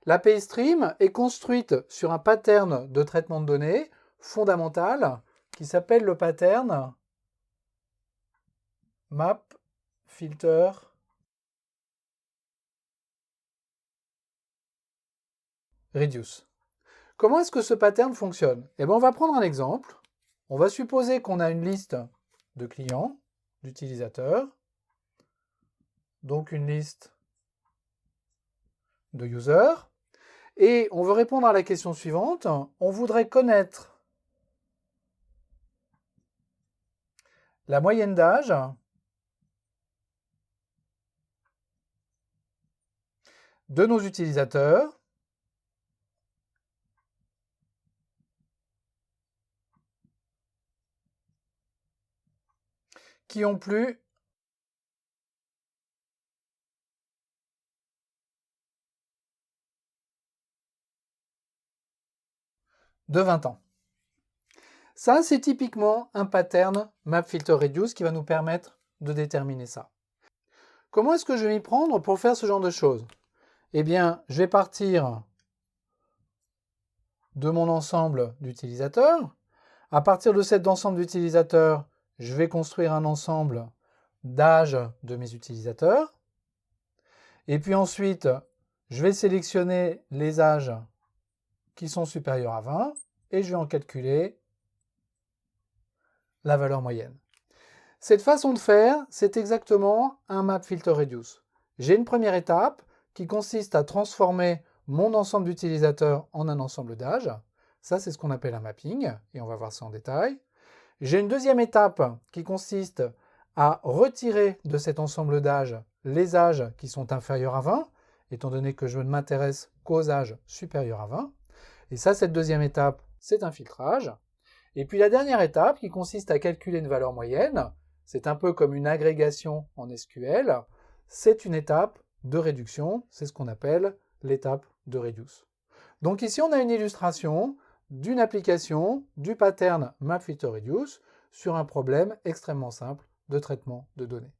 L'API Stream est construite sur un pattern de traitement de données fondamental qui s'appelle le pattern Map Filter Reduce. Comment est-ce que ce pattern fonctionne? Eh bien, on va prendre un exemple. On va supposer qu'on a une liste de clients, d'utilisateurs, donc une liste de users, et on veut répondre à la question suivante. On voudrait connaître la moyenne d'âge de nos utilisateurs qui ont plus de 20 ans. Ça, c'est typiquement un pattern MapFilterReduce qui va nous permettre de déterminer ça. Comment est-ce que je vais m'y prendre pour faire ce genre de choses? Eh bien, je vais partir de mon ensemble d'utilisateurs. À partir de cet ensemble d'utilisateurs, je vais construire un ensemble d'âge de mes utilisateurs. Et puis ensuite, je vais sélectionner les âges qui sont supérieurs à 20 et je vais en calculer la valeur moyenne. Cette façon de faire, c'est exactement un MapFilterReduce. J'ai une première étape qui consiste à transformer mon ensemble d'utilisateurs en un ensemble d'âges. Ça, c'est ce qu'on appelle un mapping, et on va voir ça en détail. J'ai une deuxième étape qui consiste à retirer de cet ensemble d'âges les âges qui sont inférieurs à 20, étant donné que je ne m'intéresse qu'aux âges supérieurs à 20. Et ça, cette deuxième étape, c'est un filtrage. Et puis la dernière étape qui consiste à calculer une valeur moyenne, c'est un peu comme une agrégation en SQL, c'est une étape de réduction, c'est ce qu'on appelle l'étape de reduce. Donc ici on a une illustration d'une application du pattern MapFilterReduce sur un problème extrêmement simple de traitement de données.